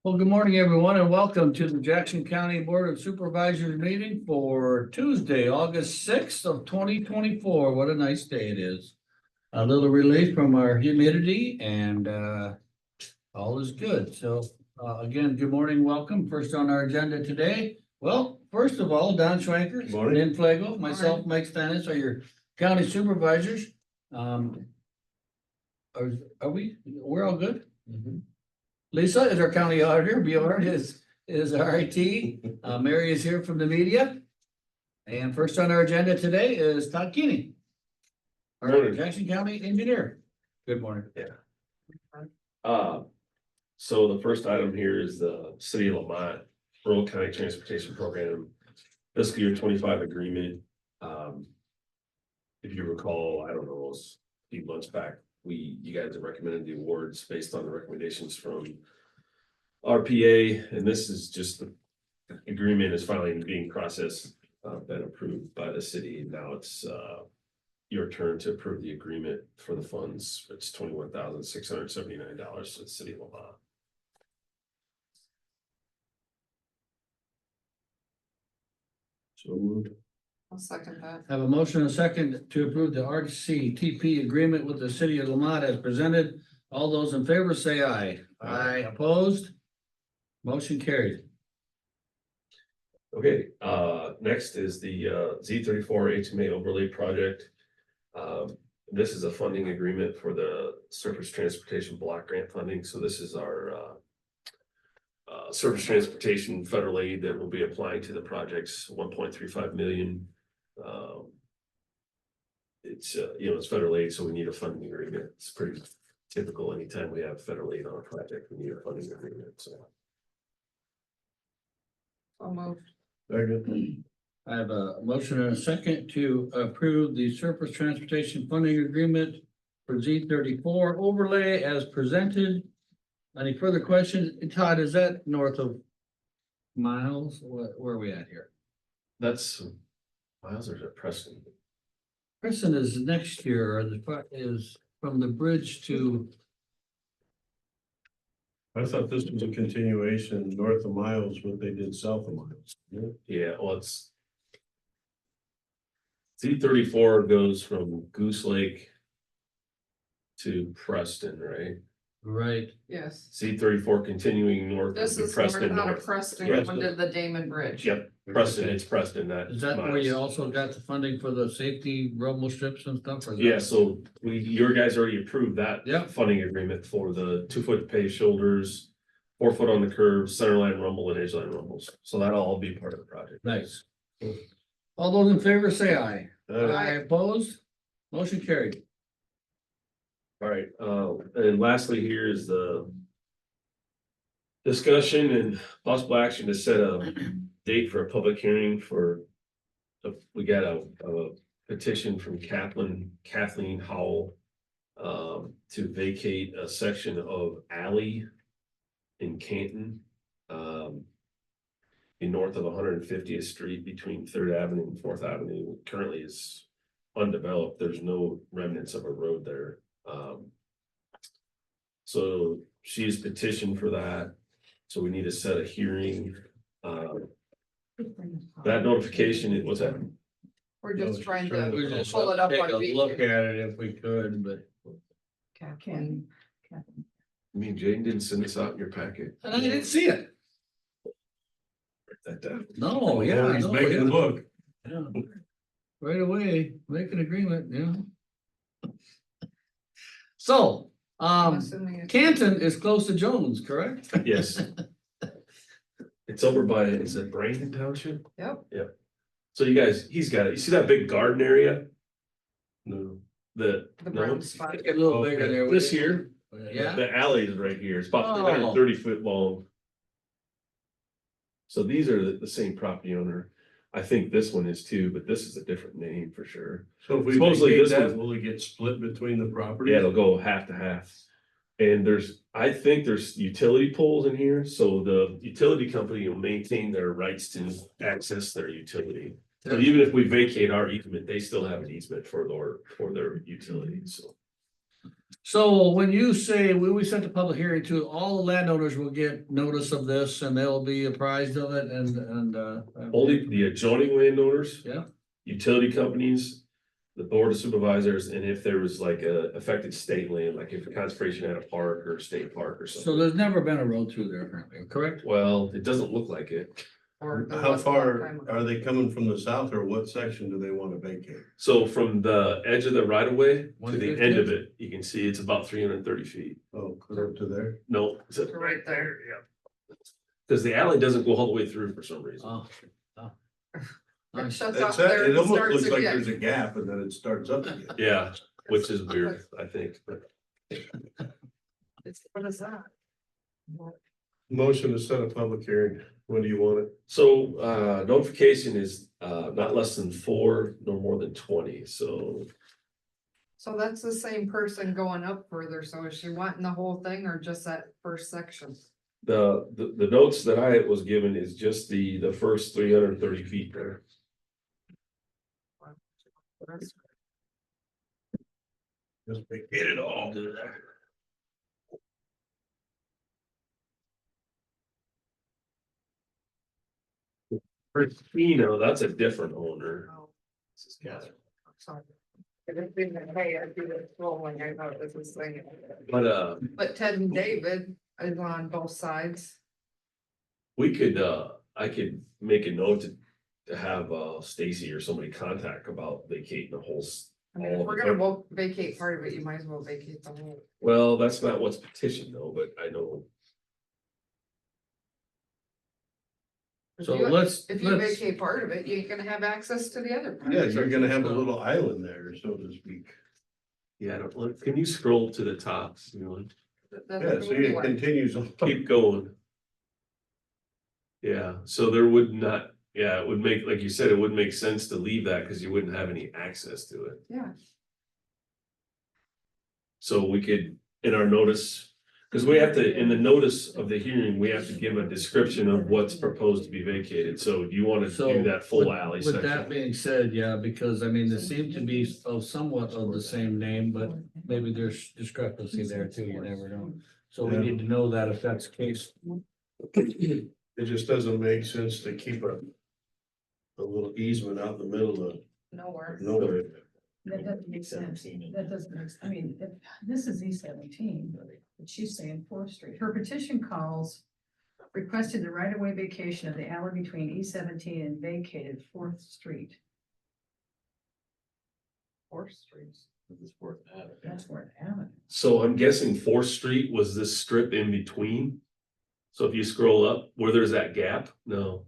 Well, good morning, everyone, and welcome to the Jackson County Board of Supervisors meeting for Tuesday, August 6th of 2024. What a nice day it is. A little relief from our humidity and all is good. So again, good morning, welcome. First on our agenda today. Well, first of all, Don Schwanker, Lynn Flagel, myself, Mike Stannis are your county supervisors. Are we're all good? Lisa is our county auditor. Bjorn is our IT. Mary is here from the media. And first on our agenda today is Todd Keeney, our Jackson County engineer. Good morning. Yeah. So the first item here is the City of Lamont Rural County Transportation Program fiscal year 25 agreement. If you recall, I don't know, it was a few months back, you guys have recommended the awards based on the recommendations from RPA, and this is just the agreement is finally being processed, been approved by the city. Now it's your turn to approve the agreement for the funds. It's $21,679 to the City of Lamont. So moved. I'll second that. Have a motion and a second to approve the RCTP agreement with the city of Lamont as presented. All those in favor say aye. Aye. Opposed? Motion carried. Okay, next is the Z34 HMA overlay project. This is a funding agreement for the surface transportation block grant funding. So this is our surface transportation federal aid that will be applying to the project's 1.35 million. It's it's federal aid, so we need a funding agreement. It's pretty typical. Anytime we have federal aid on a project, we need a funding agreement. So I'll move. Second. I have a motion and a second to approve the surface transportation funding agreement for Z34 overlay as presented. Any further questions? Todd, is that north of Miles? Where are we at here? that's Miles or is it Preston? Preston is next year, or the is from the bridge to, I thought this was a continuation north of Miles, what they did south of Miles. Yeah, well, it's Z34 goes from Goose Lake to Preston, right? right, Yes. Z34 continuing north This to is Preston north out north. of Preston, Yeah. going to the Damon Bridge. Yep, Preston, it's Preston, that. is that where you Miles. also got the funding for the safety rumble strips and stuff? Or is that- Yeah, so your guys already approved that. Yep. Funding agreement for the 2-foot paved shoulders, 4 foot on the curve, centerline rumble and edgeline rumbles. So that'll all be part of the project. Nice. All those in favor say aye. Aye. Opposed? Motion carried. All right, and lastly, here is the discussion and possible action to set a date for a public hearing for, we got a petition from Kathleen Howell to vacate a section of alley in Canton, north of 150th Street between 3rd Avenue and 4th Avenue. Currently is undeveloped. There's no remnants of a road there. So she's petitioned for that. So we need to set a hearing. That notification, it was that. We're just trying to We're just pull it up take on a look video. at it if we could, but Can. I mean, Jane didn't send this out in your packet. and I didn't see it. Write that down. No, yeah. He's no, making yeah. a book. Yeah. Right away, make an agreement, yeah. So, I'm assuming it's- Canton is close to Jones, correct? Yes. It's over by, is it Brandon Township? Yep. So you guys, he's got it. You see that big garden area? No. The The no, brown spot. Get a little bigger there. this here, Yeah, the alley is right here. It's about Oh. 330 foot long. So these are the same property owner. I think this one is too, but this is a different name for sure. So if we Supposedly vacate this that, one- will it get split between the properties? Yeah, it'll go half to half. And I think there's utility poles in here, so the utility company will maintain their rights to access their utility. So even if we vacate our easement, they still have an easement for their utility, so. So when you say we set the public hearing to, all the landowners will get notice of this and they'll be apprised of it and. Only the adjoining landowners. Yeah. Utility companies, the board of supervisors, and if there was like a affected state land, like if a conservation had a park or a state park or So something. there's never been a road through there apparently, correct? Well, it doesn't look like it. Or there How was a long far time ago. are they coming from the south or what section do they want to vacate? So from the edge of the right of way to the 150? end of it, you can see it's about 330 feet. Oh, clear up to there? No, is it Right there. Yeah. Because the alley doesn't go all the way through for some reason. Oh. It Nice. shuts off It's, there it and almost starts looks like again. there's a gap and then it starts up again. Yeah, which is weird, I think, but. What is that? Motion to set a public hearing. When do you want it? So notification is not less than 4 nor more than 20, so. So that's the same person going up further, so is she wanting the whole thing or just that first section? The notes that I was given is just the first 330 feet there. Just vacate it all. Christina, that's a different owner. Oh, this is Catherine. I'm sorry. I didn't think that, hey, I do this rolling, I thought this was thing. But But Ted and David is on both sides. we could, I could make a note to have Stacy or somebody contact about vacating the whole. I mean, if we're gonna both vacate part of it, you might as well vacate the whole. Well, that's not what's petitioned though, but I know. So If you- let's, If you let's, vacate part of it, you ain't gonna have access to the other. part. Yeah, you're gonna have a little island there, so to speak. Yeah, I don't, can you scroll to the top? You know, That's Yeah, the so only it one. continues on. keep going. Yeah, so there would not, yeah, it would make, like you said, it would make sense to leave that because you wouldn't have any access to it. Yeah, So we could, in our notice, because we have to, in the notice of the hearing, we have to give a description of what's proposed to be vacated. So do you want to so. do that full with- alley With that section? being said, yeah, because I mean, they seem to be of somewhat of the same name, but maybe there's discrepancy there too, you never know. So we Yeah. need to know that if that's the case. It just doesn't make sense to keep a little easement out in the middle of nowhere. nowhere. That doesn't make sense. That doesn't make, I mean, if, this is E17, but she's saying 4th Street. Her petition calls requested the right-of-way vacation of the alley between E17 and vacated 4th Street. 4th Street. That's where it's at. So I'm guessing 4th Street was this strip in between. So if you scroll up where there's that gap, no.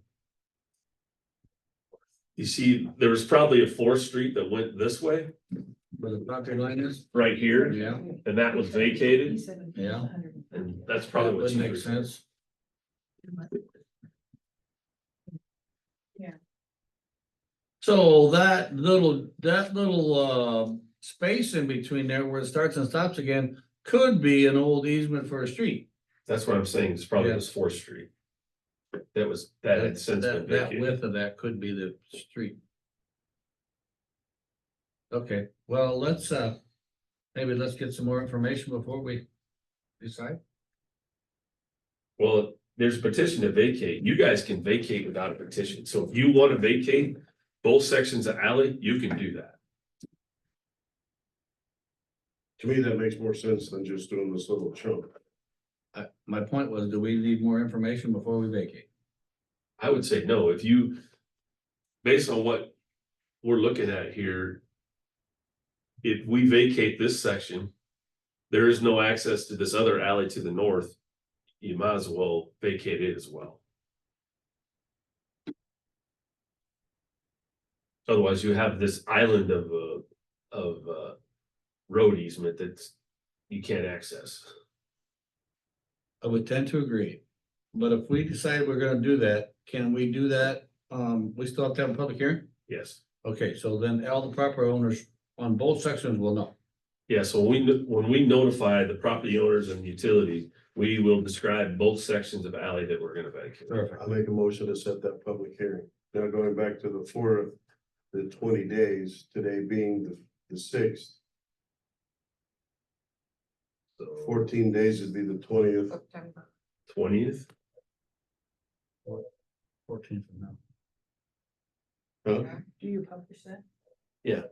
You see, there was probably a 4th Street that went this way, Where the property line is, right here, yeah, and that was vacated, E17 is Yeah. 150. and that's that probably what would she make was. sense. Yeah. So that little space in between there where it starts and stops again could be an old easement for a street. That's what I'm saying, it's probably Yeah. was 4th Street. That had since been That vacated. width of that could be the street. Okay, well, maybe let's get some more information before we decide. Well, there's a petition to vacate. You guys can vacate without a petition. So if you want to vacate both sections of alley, you can do that. To me, that makes more sense than just doing this little chunk. My point was, do we need more information before we vacate? I would say no, if you, based on what we're looking at here. If we vacate this section, there is no access to this other alley to the north. You might as well vacate it as well. Otherwise, you have this island of road easement that's you can't access. I would tend to agree, but if we decide we're gonna do that, can we do that? We still have to have a public hearing? Yes. Okay, so then all the proper owners on both sections will know. Yeah, so when we notify the property owners and utility, we will describe both sections of alley that we're gonna vacate. Perfect. I make a motion to set that public hearing. Now going back to the 20 days, today being the 6th. So 14 days would be the 20th. September. 20th, 14th from now. Huh? Do you publish that?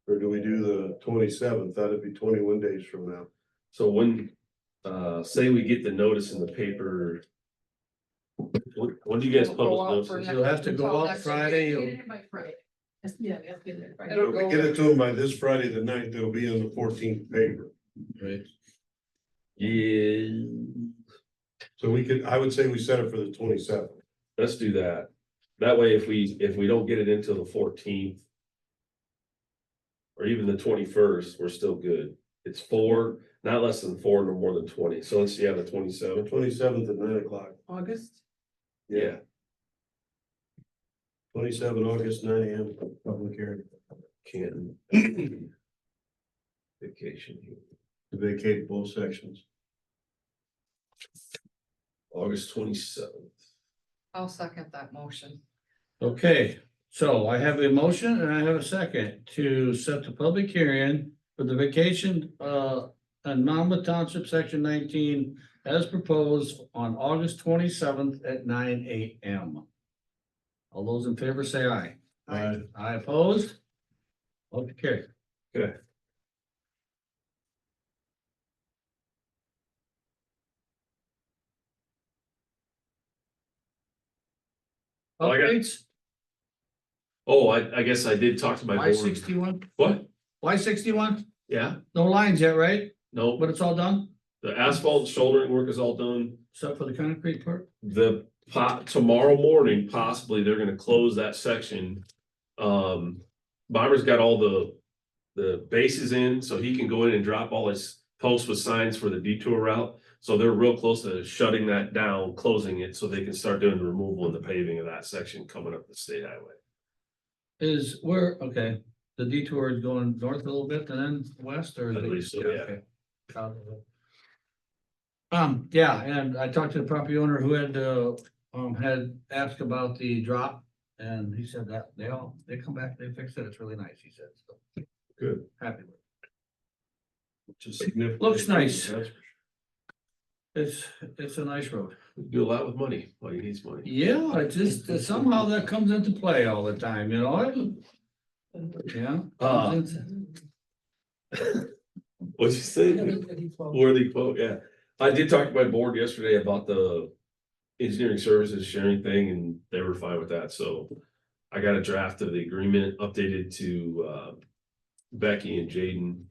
Or do we do the 27th? That'd be 21 days from now. so when, say we get the notice in the paper. When do you guys It'll go out publish for notices? You'll have to go Until out next Friday. Get You'll- it in by Friday. Yeah, we have to get it in Friday. It'll If we go- get it to them by this Friday, the 9th, it'll be in the 14th paper. Right. Yeah, So we could, I would say we set it for the 27th. let's do that. That way, if we don't get it until the 14th. Or even the 21st, we're still good. It's 4, not less than 4, no more than 20. So let's, the 27th. 27th at 9 o'clock. August? Yeah, 27 August, 9 AM, public hearing. Canton. Vacation, To vacate both sections. August 27th. I'll second that motion. Okay, so I have a motion and I have a second to set the public hearing for the vacation, in Monmouth Township, section 19, as proposed on August 27th at 9 AM. All those in favor say aye. Aye. I opposed? Okay. Okay. Oh, I got- Updates, Oh, I guess I did talk to my Y board. 61, What? Y 61, Yeah, no lines yet, right? no, But it's all done, the asphalt shouldering work is all done. except for the concrete part? Tomorrow morning, possibly, they're gonna close that section. Bomber's got all the bases in, so he can go in and drop all his posts with signs for the detour route. So they're real close to shutting that down, closing it, so they can start doing the removal and the paving of that section coming up the state highway. Is where, okay, the detour is going north a little bit and then west or? is I it- believe so, yeah. okay. Yeah, and I talked to the property owner who had asked about the drop. And he said that they come back, they fixed it, it's really nice, he said, so. Good. Happy with Which is significant. Looks nice. That's for it. It's a nice road. Do a lot with money, all he needs money. Yeah, it just somehow that comes into play all the time, you know? Yeah. comes into- What'd you say? Worthy quote, yeah. I did talk to my board yesterday about the engineering services sharing thing and they were fine with that, so. I got a draft of the agreement updated to Becky and Jaden.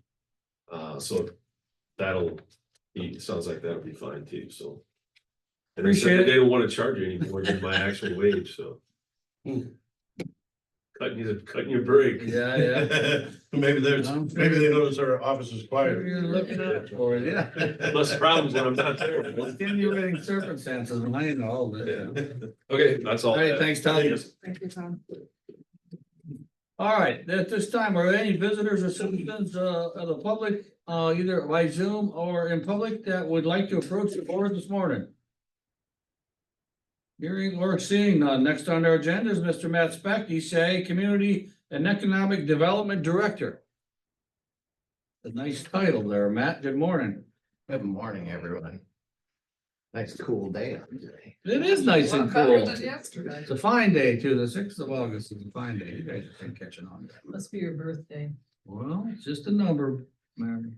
So it sounds like that'll be fine too, so. And they said Appreciate that it. they don't wanna charge you anymore than my actual wage, so. Cutting your break. Yeah, yeah. Maybe maybe they notice our office is What quiet. are you looking at for, yeah? Less problems when I'm not there. Stimulating circumstances, and I know all this. Yeah. Okay, that's all. All right, thanks, Tom. Thank you, Tom. All right, at this time, are there any visitors or citizens of the public, either by Zoom or in public that would like to approach the board this morning? Hearing or seeing none. Next on our agenda is Mr. Matt Speck, ECA Community and Economic Development Director. A nice title there, Matt. Good morning. Good morning, everyone. Nice cool day out today. It is nice and Lot better cool. than yesterday. It's a fine day too. The 6th of August is a fine day. You guys have been catching on. Must be your birthday. Well, it's just a number, Mary.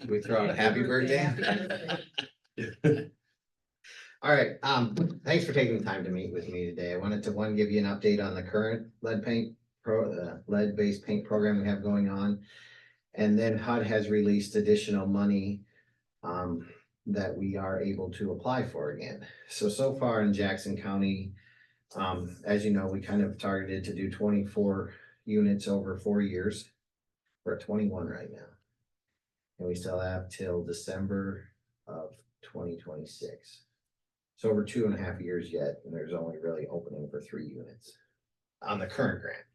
We throw out a happy birthday. Happy birthday. All right, thanks for taking the time to meet with me today. I wanted to give you an update on the current lead-based paint program we have going on. And then HUD has released additional money that we are able to apply for again. So far in Jackson County, as you know, we kind of targeted to do 24 units over 4 years. We're at 21 right now. And we still have till December of 2026. So over 2.5 years yet, and there's only really opening for 3 units on the current grant.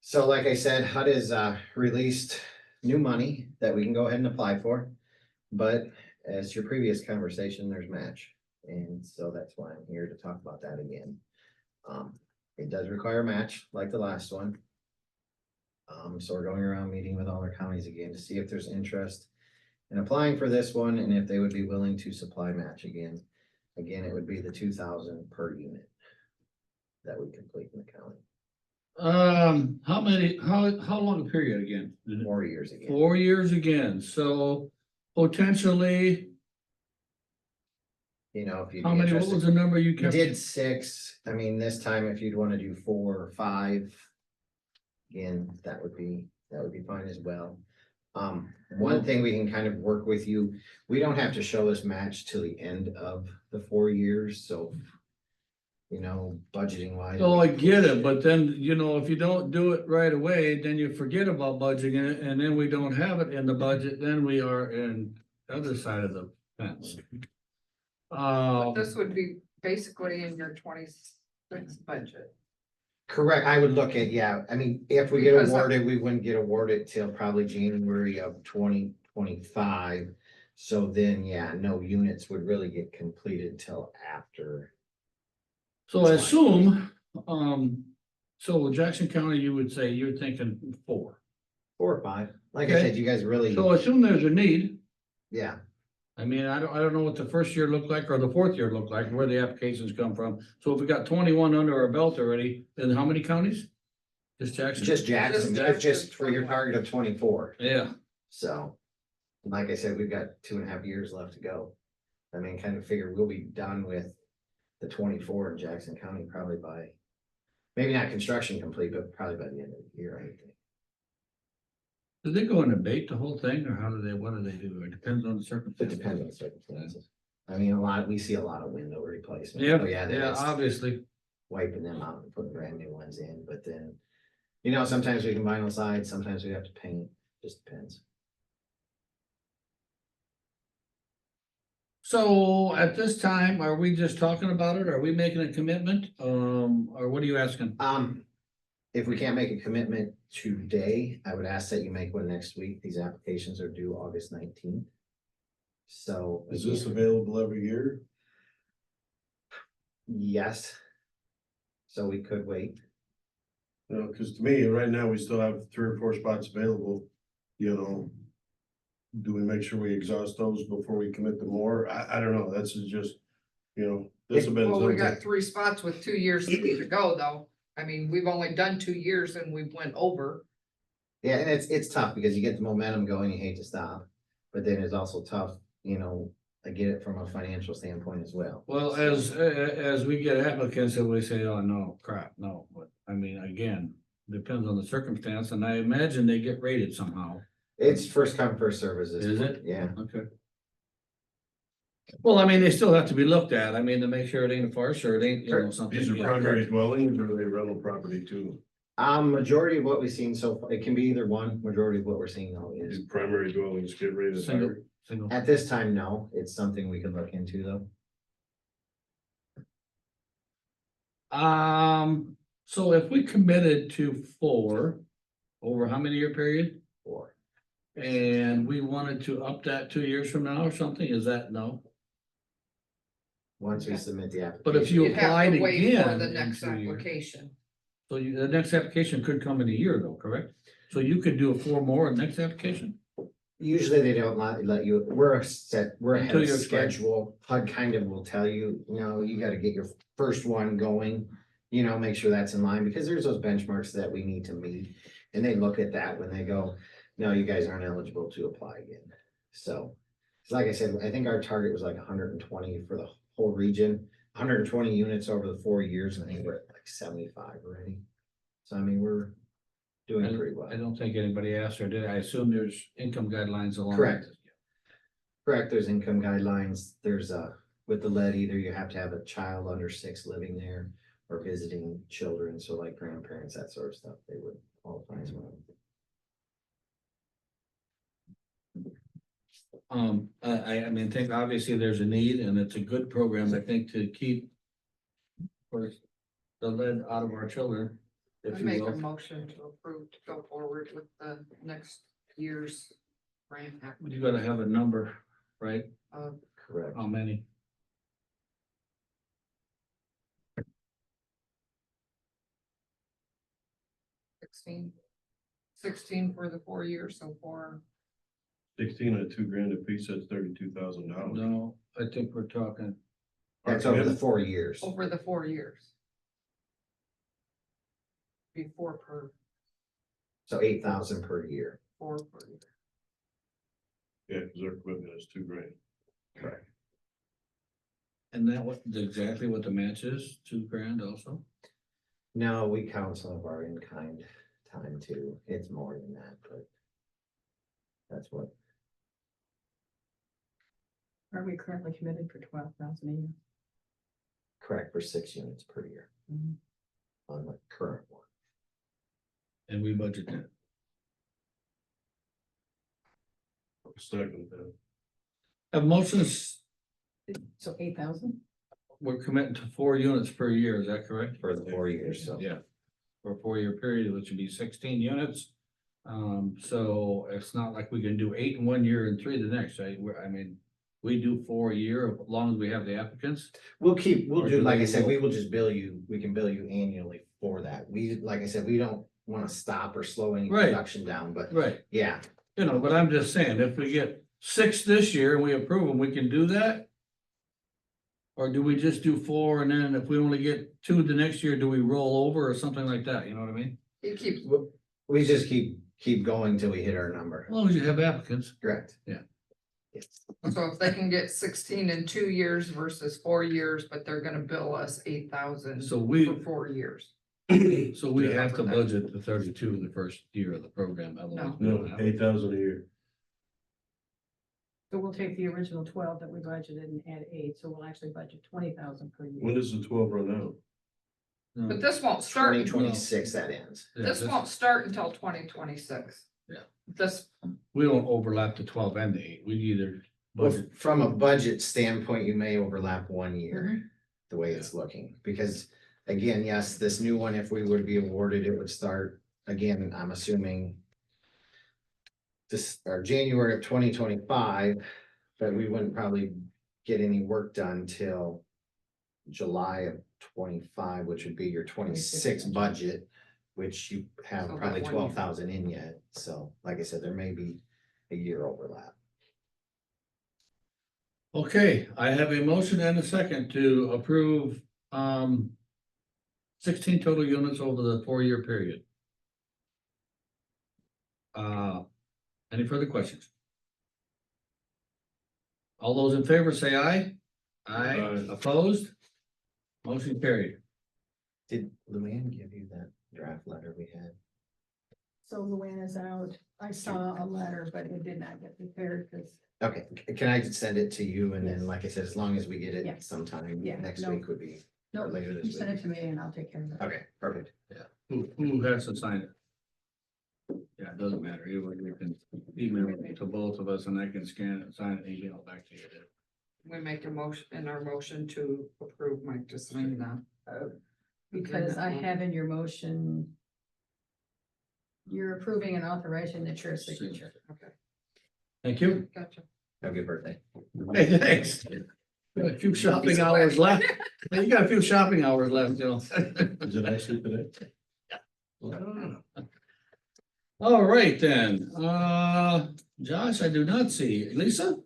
So like I said, HUD has released new money that we can go ahead and apply for. But as your previous conversation, there's match. And so that's why I'm here to talk about that again. It does require a match like the last one. So we're going around meeting with all our counties again to see if there's interest. in applying for this one, and if they would be willing to supply match again. Again, it would be the 2,000 per unit that would complete in the county, How long a period again? 4 years again. 4 years again, so potentially, You know, if you'd how be many, what was interested, the number you you kept? did 6, I mean, this time if you'd wanna do 4 or 5. Again, that would be fine as well. One thing we can kind of work with you, we don't have to show this match till the end of the 4 years, so. You know, budgeting wise. So I get it, but then, you know, if you don't do it right away, then you forget about budgeting it, and then we don't have it in the budget, then we are in the other side of the fence. This would be basically in your 26 budget. Correct, I would look at, yeah, I mean, if we get Because awarded, we wouldn't get awarded till probably January of 2025. So then, yeah, no units would really get completed till after. So I assume, so Jackson County, you would say you're thinking 4. 4 or 5, like I Okay. said, you guys really, So assume there's a need. yeah, I mean, I don't know what the first year looked like or the fourth year looked like, where the applications come from. So if we got 21 under our belt already, then how many counties? Just Jackson? just Jackson, Just that's just Jackson, for your target of 24, Yeah, so. Like I said, we've got 2.5 years left to go. I mean, kind of figure we'll be done with the 24 in Jackson County probably by, maybe not construction complete, but probably by the end of the year, I think. do they go and abate the whole thing, or what do they do? It depends on the It circumstances. depends on the circumstances. I mean, we see a lot of window replacement. Yeah, So yeah, then yeah, it's obviously. wiping them out and putting brand new ones in, but then, you know, sometimes we can vinyl side, sometimes we have to paint, just depends. So at this time, are we just talking about it? Are we making a commitment? Or what are you asking? If we can't make a commitment today, I would ask that you make one next week. These applications are due August 19th. So. Is this available every year? Yes. So we could wait. You know, cause to me, right now, we still have 3 or 4 spots available, you know. Do we make sure we exhaust those before we commit to more? I don't know, that's just, you know, this has been. Well, we got something- 3 spots with 2 years to go, though. I mean, we've only done 2 years and we went over. Yeah, and it's tough because you get the momentum going, you hate to stop, but then it's also tough, you know, I get it from a financial standpoint as well. Well, as we get applicants and we say, oh, no, crap, no, but I mean, again, depends on the circumstance, and I imagine they get rated somehow. It's first come, first serve at this Is point. it? Yeah, Okay. Well, I mean, they still have to be looked at. I mean, to make sure it ain't a farce or it ain't, you know, something. These are Yeah, primary correct. dwellings or are they rental property too? majority of what we've seen so far, it can be either one, majority of what we're seeing though is, These primary dwellings get rated Single, higher. single. at this time, no, it's something we can look into though. So if we committed to 4 over how many year period? Or, And we wanted to up that 2 years from now or something, is that no? once we submit the application. But if you You'd have applied to wait for again the in next 2 years. application. So the next application could come in a year though, correct? So you could do a 4 more in next application? Usually they don't let you, we're ahead Until of you're expired. schedule. HUD kind of will tell you, you know, you gotta get your first one going. You know, make sure that's in line because there's those benchmarks that we need to meet. And they look at that when they go, no, you guys aren't eligible to apply again. So, like I said, I think our target was like 120 for the whole region, 120 units over the 4 years, and I think we're at like 75 already. So I mean, we're doing pretty well. I don't think anybody asked or did. I assume there's income guidelines along. Correct. Correct, there's income guidelines, there's with the lead, either you have to have a child under 6 living there or visiting children, so like grandparents, that sort of stuff, they would qualify as well. I mean, think obviously there's a need and it's a good program, I think, to keep of course, the lead out of our children, I if you make a will. motion to approve to go forward with the next year's grant. You gotta have a number, right? Correct. How many? Sixteen for the 4 years, so 4 16 at $2,000 a piece, that's $32,000. No, I think we're talking, That's over the 4 years. over the 4 years. Before per, So 8,000 per year. 4 per year. Yeah, because their equipment is $2,000. Correct. and that what, exactly what the match is, $2,000 also? No, we count some of our in-kind time too. It's more than that, but that's what, Are we currently committed for 12,000 a year? correct, for 6 units per year Mhm. on the current one. And we budget that. Second, then. Have motions, So 8,000? we're committing to 4 units per year, is that correct? For the 4 years, so. Yeah, for a 4-year period, which would be 16 units. So it's not like we can do 8 in 1 year and 3 the next, right? I mean, we do 4 a year, as long as we have the applicants. We'll Or do, do like I they said, roll? we will just bill you, we can bill you annually for that. We, like I said, we don't wanna stop or slow any Right. production down, but Right. yeah. You know, but I'm just saying, if we get 6 this year and we approve them, we can do that? Or do we just do 4 and then if we only get 2 the next year, do we roll over or something like that, you know what I mean? It keeps, We just keep going till we hit our number. As long as you have applicants. Correct. Yeah. Yes. so if they can get 16 in 2 years versus 4 years, but they're gonna bill us 8,000 So for we, 4 years. so we have to budget the 32 the first year of the program. otherwise we don't No, have it. 8,000 a year. So we'll take the original 12 that we budgeted and add 8, so we'll actually budget 20,000 per year. When does the 12 run out? No. But this won't start, Twenty 26 that ends. Yeah, this won't start until 2026. Yeah. This, We don't overlap the 12 and the 8. We either Well, budget. from a budget standpoint, you may overlap 1 year, Mhm. the way it's looking, because again, yes, this new one, if we were to be awarded, it would start, again, I'm assuming this, or January of 2025, but we wouldn't probably get any work done till July of 25, which would be your 26 budget, which you have So probably about 1 year. 12,000 in yet. So like I said, there may be a year overlap. Okay, I have a motion and a second to approve 16 total units over the 4-year period. Any further questions? All those in favor say aye. Aye, Aye. opposed? Motion carried. Did Luann give you that draft letter we had? So Luann is out. I saw a letter, but it did not get prepared because, Okay, can I just send it to you and then, like I said, as long as we get it Yes. sometime Yeah, next no. week would be, no, later this you send week. it to me and I'll take care of it. Okay, perfect. Who has to sign it? Yeah, it doesn't matter. You can email it to both of us and I can scan it, sign it, and email it back to you. we make a motion, in our motion to approve Mike to sign that. Because I have in your motion, you're approving and authorizing the chair's signature. Okay, Thank you. gotcha. Have a good birthday. Hey, thanks. Got a few shopping hours left. You got a few shopping hours left, you know. Is it actually today? All right then, Josh, I do not see. Lisa?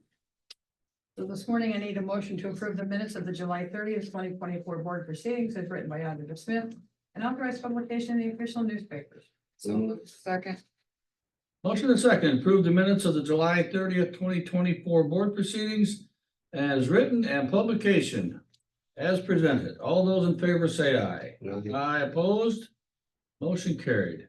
So this morning I need a motion to approve the minutes of the July 30th, 2024 board proceedings as written by Auditor Smith and authorize publication in the official newspapers. So second, Motion and second, approve the minutes of the July 30th, 2024 board proceedings as written and publication as presented. All those in favor say aye. Aye opposed? Motion carried.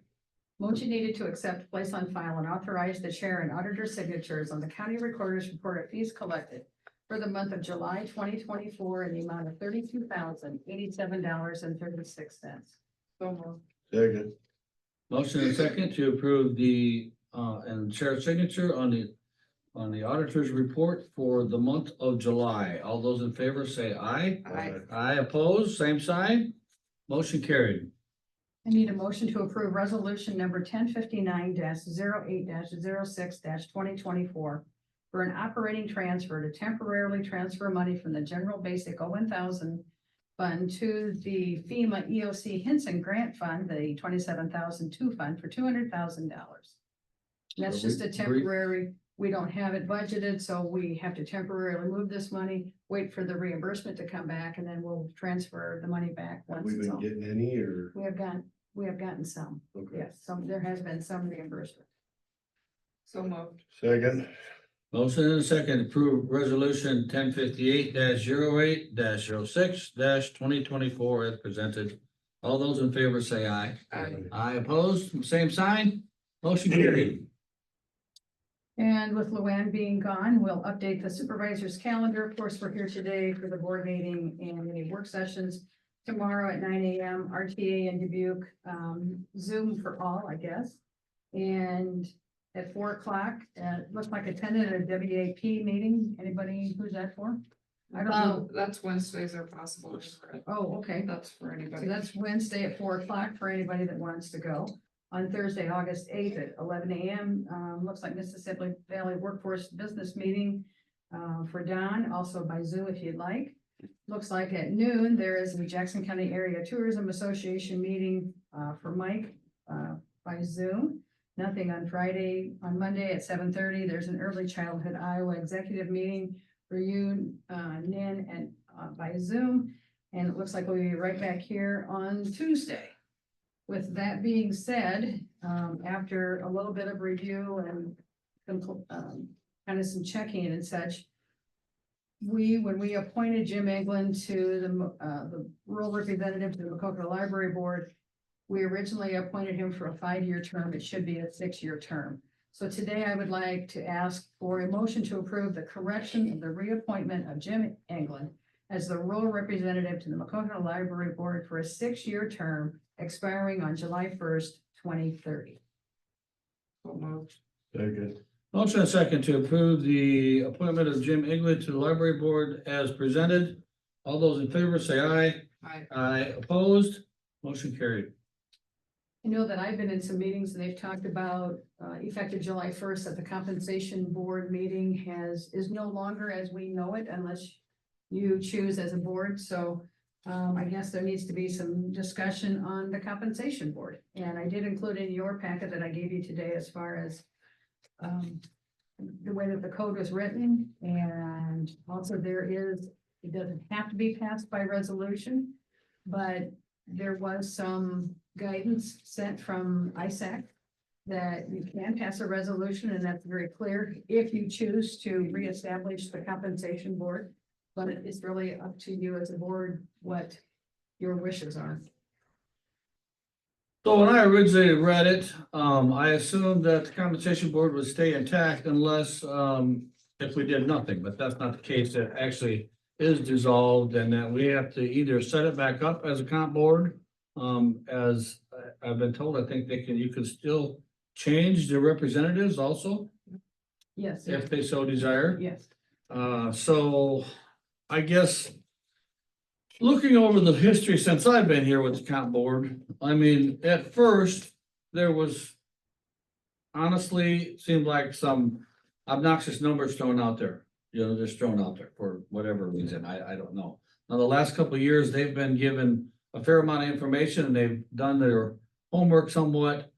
Motion needed to accept, place on file, and authorize the chair and auditor signatures on the county recorder's report of fees collected for the month of July 2024 in the amount of $32,087.36. so moved. Second. Motion and second to approve the and chair signature on the auditor's report for the month of July. All those in favor say aye. Aye. Aye opposed, same sign. Motion carried. I need a motion to approve resolution number 1059-08-06-2024 for an operating transfer to temporarily transfer money from the general basic 1000 fund to the FEMA EOC Hinson Grant Fund, the 27,002 fund for $200,000. That's So just a we- temporary we don't have it budgeted, so we have to temporarily move this money, wait for the reimbursement to come back, and then we'll transfer the money back Have once we it's been all. getting any or? We have gotten some, Okay. yes, there has been some reimbursement. So moved. Second, Motion and a second, approve resolution 1058 8 6 twenty twenty-four as presented. All those in favor say aye. Aye. Aye opposed, same sign, motion carried. And with Luann being gone, we'll update the supervisor's calendar. Of course, we're here today for the board meeting and any work sessions. Tomorrow at 9 AM, RTA in Dubuque, Zoom for all, I guess. And at 4 o'clock, looks like attended a WAP meeting. Anybody, who's that for? I don't know. That's Wednesdays are possible. Oh, okay. That's for So anybody. that's Wednesday at 4 o'clock for anybody that wants to go. On Thursday, August 8th at 11 AM, looks like Mississippi Valley Workforce Business Meeting for Don, also by Zoom if you'd like. Looks like at noon, there is a Jackson County Area Tourism Association meeting for Mike by Zoom. Nothing on Friday. On Monday at 7:30, there's an Early Childhood Iowa Executive Meeting for you, Nan, and by Zoom. And it looks like we'll be right back here on Tuesday. With that being said, after a little bit of review and kind of some checking and such, when we appointed Jim England to the rural representative to the Macocota Library Board, we originally appointed him for a 5-year term. It should be a 6-year term. So today I would like to ask for a motion to approve the correction of the reappointment of Jim England as the rural representative to the Macocota Library Board for a 6-year term expiring on July 1st, 2030. So moved. second, Motion and second to approve the appointment of Jim England to the library board as presented. All those in favor say aye. Aye. Aye opposed, motion carried. I know that I've been in some meetings and they've talked about effective July 1st that the compensation board meeting is no longer as we know it unless you choose as a board. So I guess there needs to be some discussion on the compensation board. And I did include in your packet that I gave you today as far as the way that the code was written. And also it doesn't have to be passed by resolution, but there was some guidance sent from ISAC that you can pass a resolution, and that's very clear if you choose to reestablish the compensation board. But it's really up to you as a board what your wishes are. So when I originally read it, I assumed that the compensation board would stay intact unless, if we did nothing, but that's not the case. It actually is dissolved and that we have to either set it back up as a comp board. As I've been told, I think you could still change the representatives also Yes. if they so desire. Yes. So I guess looking over the history since I've been here with the comp board, I mean, at first, there was honestly, seemed like some obnoxious numbers thrown out there. Just thrown out there for whatever reason. I don't know. Now, the last couple of years, they've been given a fair amount of information and they've done their homework somewhat.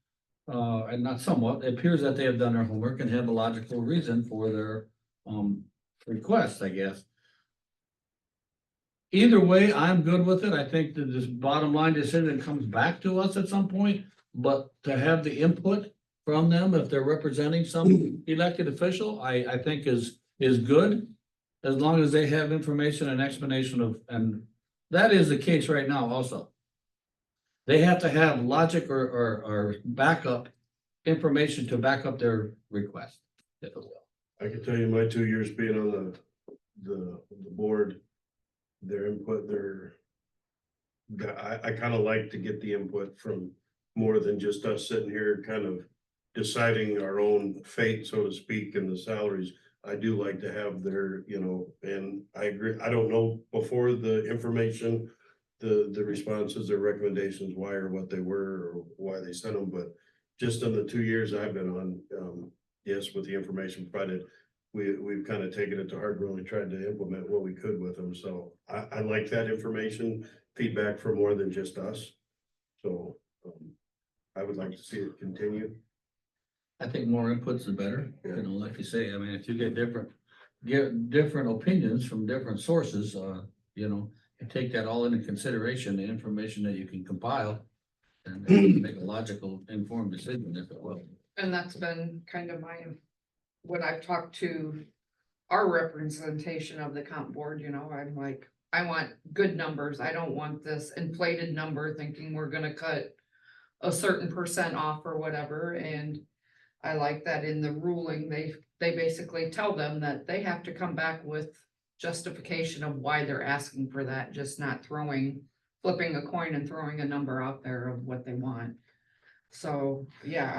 And not somewhat, it appears that they have done their homework and have a logical reason for their request, I guess. Either way, I'm good with it. I think that this bottom line decision comes back to us at some point, but to have the input from them, if they're representing some elected official, I think is good. As long as they have information and explanation of, and that is the case right now also. They have to have logic or backup information to back up their request, if it will. I can tell you my 2 years being on the board, their input, I kind of like to get the input from more than just us sitting here kind of deciding our own fate, so to speak, and the salaries. I do like to have their, and I agree, I don't know before the information, the responses or recommendations, why or what they were or why they sent them, but just in the 2 years I've been on, yes, with the information provided, we've kind of taken it to heart, really tried to implement what we could with them. So I like that information, feedback from more than just us. So I would like to see it continue. I think more inputs the better, you know, like you say, I mean, if you get different opinions from different sources, you know, and take that all into consideration, the information that you can compile. And make a logical, informed decision if it will. And that's been kind of when I've talked to our representation of the comp board, you know, I'm like, I want good numbers. I don't want this inflated number thinking we're gonna cut a certain percent off or whatever, and I like that in the ruling, they basically tell them that they have to come back with justification of why they're asking for that, just not flipping a coin and throwing a number out there of what they want. So, yeah,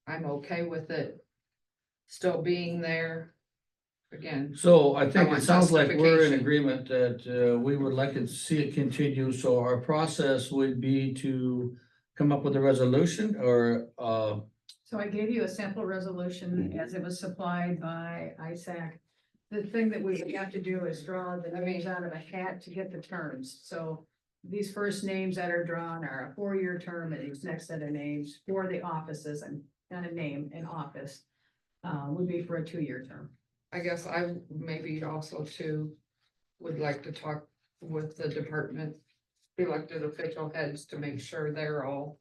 I'm okay with it still being there. Again, So I think want it sounds like we're in justification. agreement that we would like to see it continue, so our process would be to come up with a resolution or So I gave you a sample resolution as it was supplied by ISAC. The thing that we would have to do is draw the names out of a hat to get the terms. So these first names that are drawn are a 4-year term, and these next set of names for the offices, and not a name, an office, would be for a 2-year term. I guess I maybe also too would like to talk with the department elected official heads to make sure they're all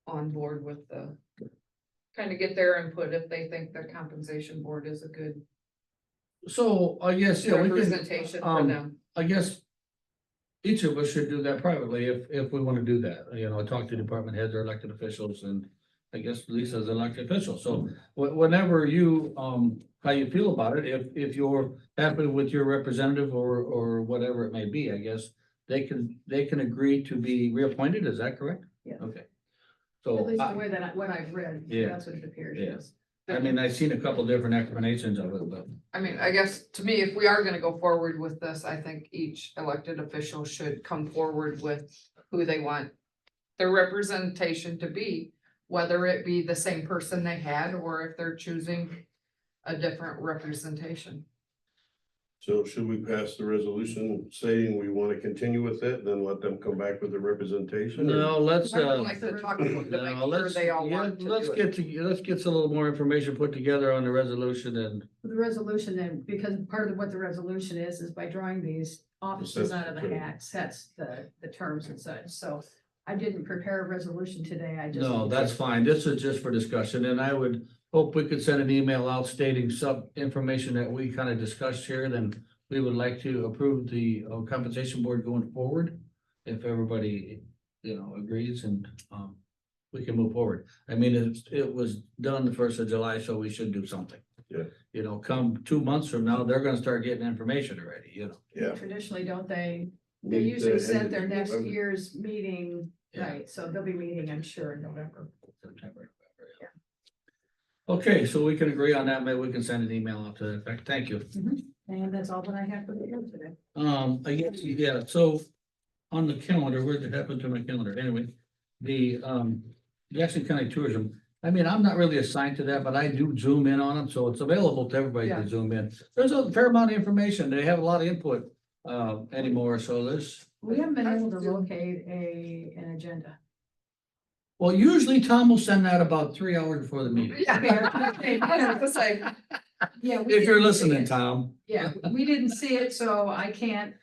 on board with kind of get their input if they think the compensation board is a good so I guess, yeah, we can, representation for them. I guess. Each of us should do that privately if we want to do that, you know, talk to department heads or elected officials, and I guess Lisa's an elected official, so whenever you, how you feel about it, if you're happy with your representative or whatever it may be, I guess they can agree to be reappointed, is that correct? Yeah. Okay. At So, least the way that, what I've read, Yeah. that's what it appears, Yeah. yes. I mean, I've seen a couple different explanations of it, but. I mean, I guess to me, if we are gonna go forward with this, I think each elected official should come forward with who they want their representation to be, whether it be the same person they had, or if they're choosing a different representation. So should we pass the resolution saying we want to continue with it, then let them come back with the representation? or- No, let's, I would like to talk to them to make no, sure let's, they all yeah, want to let's do it. let's get some little more information put together on the resolution and. The resolution then, because part of what the resolution is by drawing these offices out of the hat, sets the terms and such, so. I didn't prepare a resolution today, I just. No, that's fine. This is just for discussion, and I would hope we could send an email out stating some information that we kind of discussed here, then we would like to approve the compensation board going forward. If everybody, you know, agrees and, we can move forward. I mean, it was done the 1st of July, so we should do something. Yeah. You know, come 2 months from now, they're gonna start getting information already, you know. Yeah. Traditionally, don't they Meet the usually end set of their next November. year's meeting, Yeah. right, so they'll be meeting, I'm sure, in November. September, November, yeah. Okay, so we can agree on that. Maybe we can send an email out to that effect. Thank you. And that's all that I have for the year today. I guess, yeah, so on the calendar, where'd it happen to my calendar? Anyway, the Jackson County Tourism, I mean, I'm not really assigned to that, but I do zoom in on them, so it's available to everybody Yeah. to zoom in. There's a fair amount of information. They have a lot of input anymore, so there's, We haven't been able to locate an agenda. well, usually Tom will send that about 3 hours before the meeting. Yeah, I have to say, Yeah. we If you're didn't see listening, it. Tom, Yeah, we didn't see it, so I can't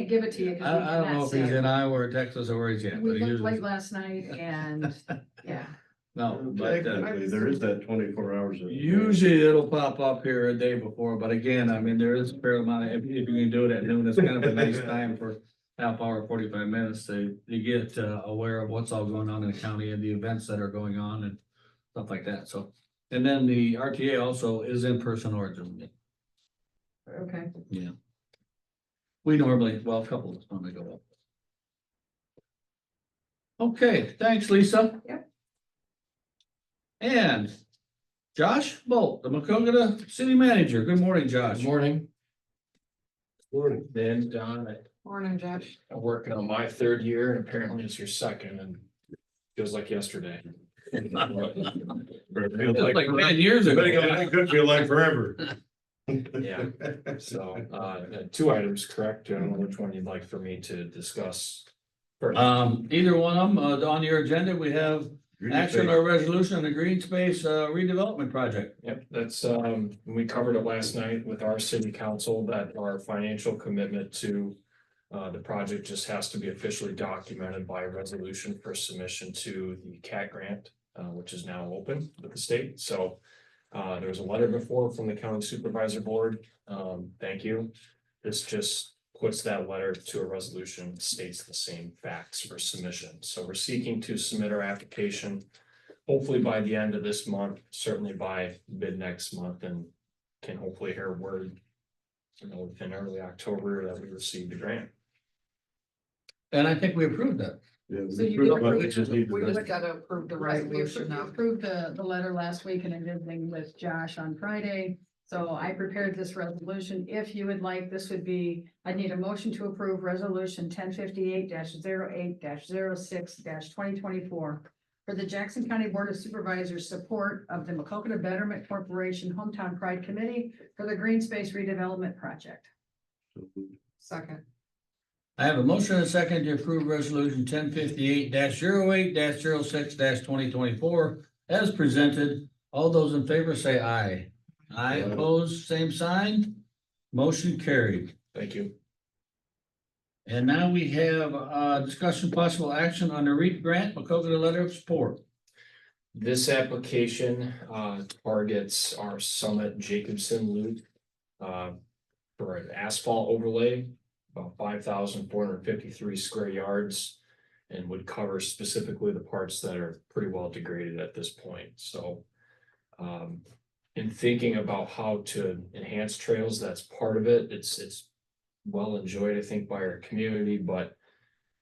give it to you. 'cause we I don't know cannot if see he's it. in Iowa or Texas or where he's at. We but he looked usually- late last night and, yeah, No, but Technically, there is that 24 hours. in it. usually it'll pop up here a day before, but again, I mean, there is a fair amount of, if you can do it at noon, it's kind of a nice time for half hour, 45 minutes to get aware of what's all going on in the county and the events that are going on and stuff like that, so. And then the RTA also is in person or Zoom. okay. Yeah. We normally, well, a couple of us normally go up. Okay, thanks, Lisa. Yep. And Josh Bolt, the Macocata City Manager. Good morning, Josh. Morning, Morning. Ben, Don, morning, Josh. I'm working on my 3rd year and apparently it's your 2nd and feels like yesterday. Feels Like 9 years ago. It could feel like forever. Yeah. So, 2 items, correct? I don't know which one you'd like for me to discuss. first. Either one of them, on your agenda, we have Action or resolution on the green space redevelopment project. Yep, that's, we covered it last night with our city council that our financial commitment to. The project just has to be officially documented by a resolution for submission to the CAT grant, which is now open with the state, so. There was a letter before from the county supervisor board, thank you. This just puts that letter to a resolution, states the same facts for submission, so we're seeking to submit our application. Hopefully by the end of this month, certainly by mid next month, and can hopefully hear word. Within early October that we received the grant. And I think we approved that. Yeah, So you we can approve it, approve, just need we the- just gotta approve the Right, we resolution now. approved the letter last week and I did thing with Josh on Friday. So I prepared this resolution. If you would like, this would be, I need a motion to approve resolution 1058-08-06-2024 for the Jackson County Board of Supervisors support of the Macokota Betterment Corporation Hometown Pride Committee for the Green Space Redevelopment Project. Second, I have a motion and a second to approve resolution 1058-08-06-2024 as presented. All those in favor say aye. Aye, opposed, same sign. Motion carried. Thank you. And now we have discussion possible action on the REAP grant, Macokota letter of support. This application targets our Summit Jacobson loop for an asphalt overlay, about 5,453 square yards, and would cover specifically the parts that are pretty well degraded at this point. So in thinking about how to enhance trails, that's part of it. It's well enjoyed, I think, by our community, but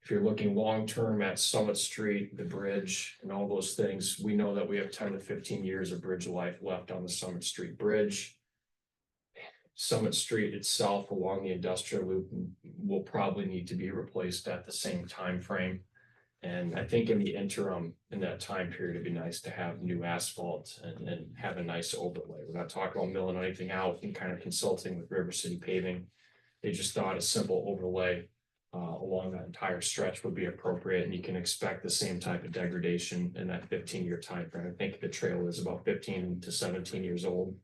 if you're looking long-term at Summit Street, the bridge and all those things, we know that we have 10 to 15 years of bridge life left on the Summit Street Bridge. Summit Street itself along the industrial loop will probably need to be replaced at the same time frame. And I think in the interim, in that time period, it'd be nice to have new asphalt and have a nice overlay. We're not talking about milling anything out and kind of consulting with River City Paving. They just thought a simple overlay along that entire stretch would be appropriate, and you can expect the same type of degradation in that 15-year time frame. I think the trail is about 15 to 17 years old.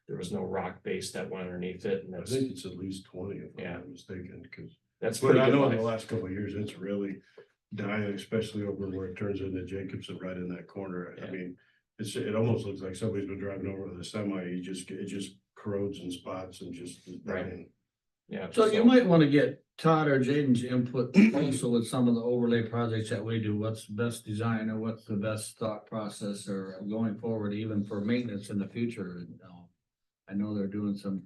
There was no rock base that went underneath it, and I that's think it's at least 20 if I'm Yeah. not mistaken, because. that's But pretty I good know in the life. last couple of years, it's really dying, especially over where it turns into Jacobson right in that corner. I Yeah. mean, it almost looks like somebody's been driving over with a semi, it just corrodes in spots and just is Right. dying. Yeah. So you might want to get Todd or Jaden's input also with some of the overlay projects that we do. What's the best design or what's the best thought process or going forward, even for maintenance in the future. I know they're doing some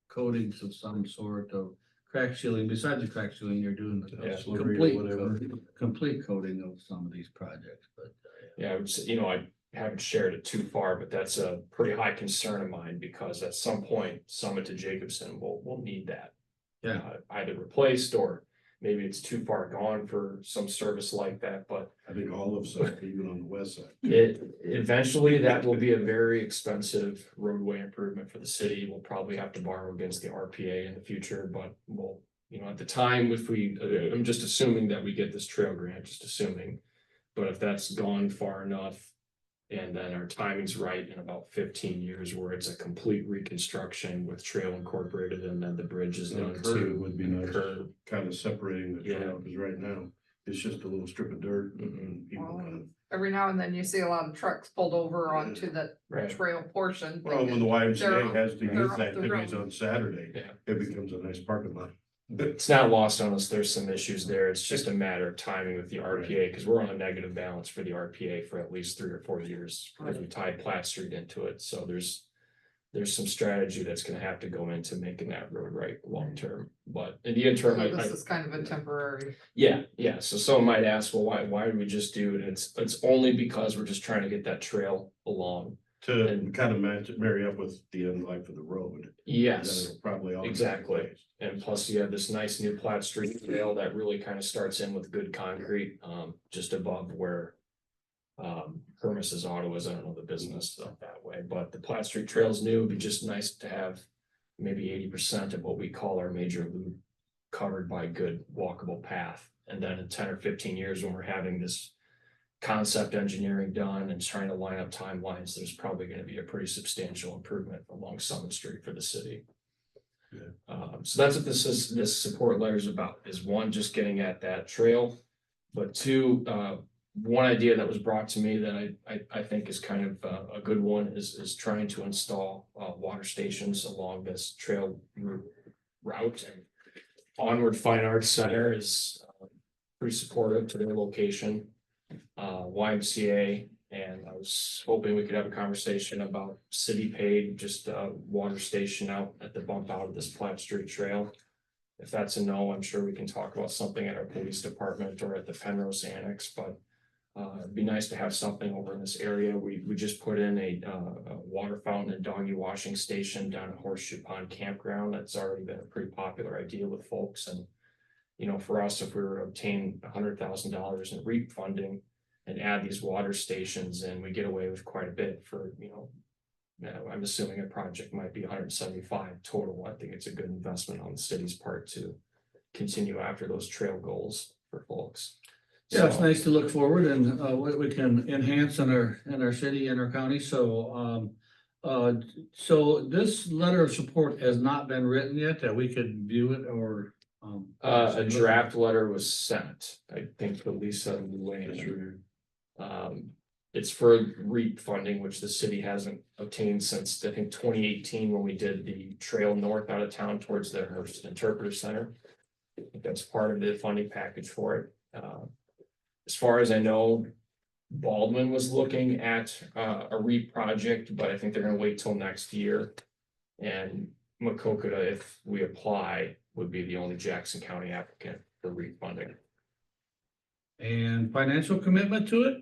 coatings of some sort of crack sealing. Besides the crack sealing, you're doing the Yeah. Slippery or whatever. complete coating of some of these projects, but. Yeah, I would say, I haven't shared it too far, but that's a pretty high concern of mine because at some point, Summit to Jacobson will need that. Yeah. Either replaced or maybe it's too far gone for some service like that, but I think all of them, even on the west side. eventually that will be a very expensive roadway improvement for the city. We'll probably have to borrow against the RPA in the future, but we'll, at the time, if we, I'm just assuming that we get this trail grant, just assuming. But if that's gone far enough, and then our timing's right in about 15 years where it's a complete reconstruction with trail incorporated and then the bridge is And done a curve too. would be nice, Curve. kind of separating the Yeah. trail, because right now, it's just a little strip of dirt and people Well, kind of. every now and then you see a lot of trucks pulled over onto the Right. trail portion. Well, when the thinking YMCA they're- has the they're youth off the activities road. on Saturday, Yeah. it becomes a nice parking lot. It's not lost on us. There's some issues there. It's just a matter of timing with the RPA because we're on a negative balance for the RPA for at least 3 or 4 years because we tied Platt Street into it. So there's some strategy that's going to have to go into making that road right long term. But in the interim, So this is kind of a temporary. yeah. So someone might ask, well, why did we just do it? And it's only because we're just trying to get that trail along. To And- kind of marry up with the end life of the road. Yes. Then it'll probably all. Exactly. And plus you have this nice new Platt Street trail that really kind of starts in with good concrete, just above where. Hermis's Auto is, I don't know the business up that way, but the Platt Street Trail is new, it'd be just nice to have. Maybe 80% of what we call our major loop covered by good walkable path. And then in 10 or 15 years, when we're having this. concept engineering done and trying to line up timelines, there's probably gonna be a pretty substantial improvement along Summit Street for the city. So that's what this support letter is about, is one, just getting at that trail. But two, one idea that was brought to me that I think is kind of a good one is trying to install water stations along this trail route. And Onward Fine Arts Center is pretty supportive to their location. YMCA, and I was hoping we could have a conversation about city paid, just a water station out at the bump out of this Platt Street Trail. If that's a no, I'm sure we can talk about something at our police department or at the Penrose Annex, but it'd be nice to have something over in this area. We just put in a water fountain and doggy washing station down at Horseshoe Pond Campground. That's already been a pretty popular idea with folks. And, you know, for us, if we were to obtain $100,000 in REAP funding and add these water stations, and we get away with quite a bit for, you know, I'm assuming a project might be 175 total. I think it's a good investment on the city's part to continue after those trail goals for folks. Yeah, it's So- nice to look forward and what we can enhance in our city and our county. So so this letter of support has not been written yet, that we could view it or A draft letter was sent, I think, to Lisa Luane. It's for REAP funding, which the city hasn't obtained since, I think, 2018, when we did the trail north out of town towards the Hearst Interpretive Center. I think that's part of the funding package for it. As far as I know, Baldwin was looking at a REAP project, but I think they're gonna wait till next year. And Macokota, if we apply, would be the only Jackson County applicant for REAP funding. and financial commitment to it.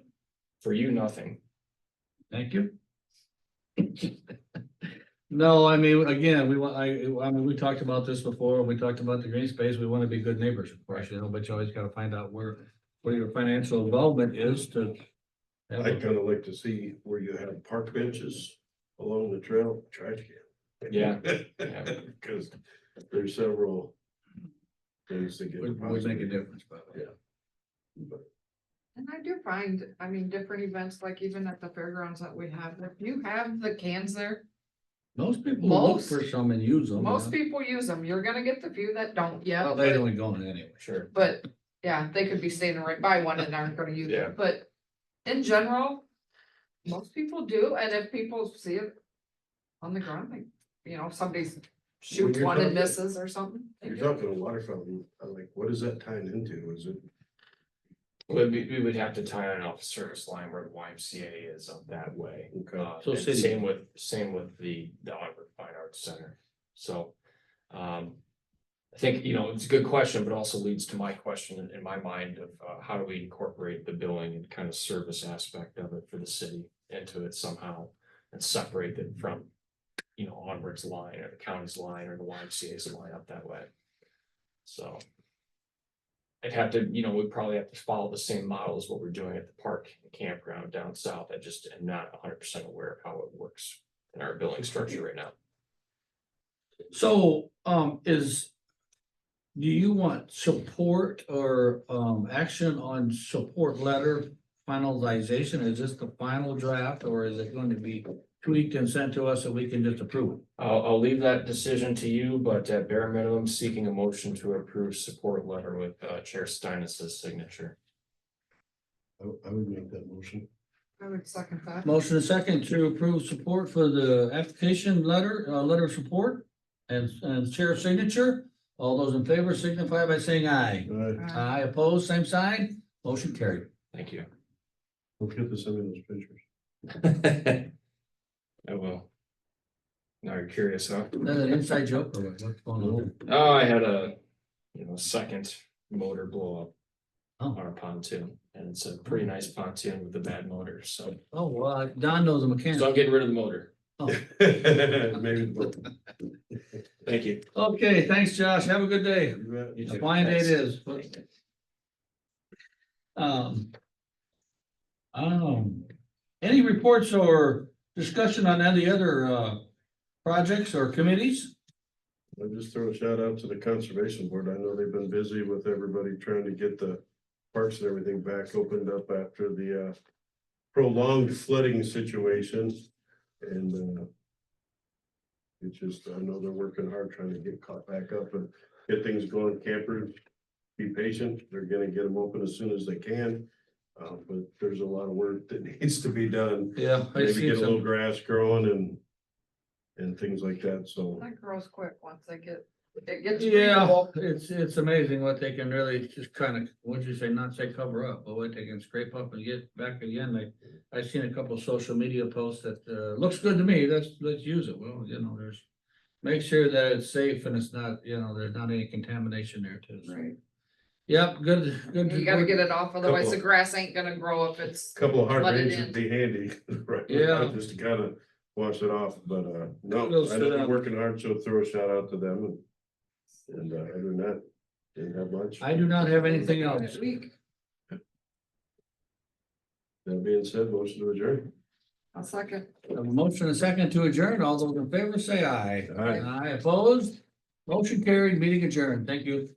For you, nothing. Thank you. No, I mean, again, I mean, we talked about this before, we talked about the green space, we want to be good neighbors, of course, you know, but you always gotta find out where your financial involvement is to. have I'd a- kind of like to see where you have park benches along the trail, trash can. Yeah, yeah. Because there's several things that get. Would make a difference, but Yeah. And I do find, I mean, different events, like even at the fairgrounds that we have, if you have the cans there, most people look Most- for some and use them. most people use them. You're gonna get the few that don't yet. Well, they but- only going anyway. Sure. But, yeah, they could be standing right by one and aren't gonna use Yeah. it, but in general, most people do, and if people see it on the ground, like, you know, somebody's shoots you're one and talking- misses or something. they You're do. talking a water fountain, I'm like, what is that tying into? Is it? We would have to tie it off a service line where the YMCA is up that way. Okay. So And city. same with the Onward Fine Arts Center. So, I think, you know, it's a good question, but also leads to my question in my mind of, how do we incorporate the billing and kind of service aspect of it for the city into it somehow and separate it from, you know, Onward's line or the county's line or the YMCA's line up that way. So. I'd have to, you know, we'd probably have to follow the same model as what we're doing at the park and campground down south. I just am not 100% aware of how it works in our billing structure right now. So, do you want support or, action on support letter finalization? Is this the final draft or is it going to be tweaked and sent to us so we can just approve it? I'll leave that decision to you, but at bare minimum, seeking a motion to approve support letter with Chair Steinus's signature. I would make that motion. I would second that. Motion and second to approve support for the application letter, letter of support and chair signature. All those in favor signify by saying aye. Aye opposed, same sign. Motion carried. Thank you. Don't forget to send me those pictures. I will. Now you're curious, huh? Is that an inside joke or what? What's going on? Oh, I had a, you know, second motor blow up Oh. on our pontoon, and it's a pretty nice pontoon with a bad motor, so. Oh, well, Don knows a So mechanic. I'm getting rid of the motor. Oh. Maybe. Thank you. Okay, thanks, Josh. Have a good day. You bet. A fine day it is. Any reports or discussion on any other projects or committees? I'll just throw a shout out to the conservation board. I know they've been busy with everybody trying to get the parks and everything back opened up after the prolonged flooding situation. And it's just, I know they're working hard trying to get caught back up and get things going. Campers, be patient. They're gonna get them open as soon as they can. But there's a lot of work that needs to be done. Yeah. I Maybe see get a little some, grass growing and things like that, so. That grows quick once they get, it gets. yeah, breathable. it's amazing what they can really just kind of, what'd you say, not say cover up, but what they can scrape up and get back again. Like, I've seen a couple of social media posts that, looks good to me. Let's use it. Well, there's, make sure that it's safe and it's not, there's not any contamination there too. So, Right. yep, good. You gotta get it off, otherwise the Couple- grass ain't gonna grow if it's, Couple of hard Flooded rains in. would be handy, right? Yeah. Just to kind of wash it off, but, no, We'll I sit know they're down. working hard, so throw a shout out to them and, other than that, didn't have much. I do not have anything else. week. That being said, motion to adjourn. I'll second. I have a motion and a second to adjourn. All those in favor say aye. Aye. Aye opposed. Motion carried, meeting adjourned. Thank you.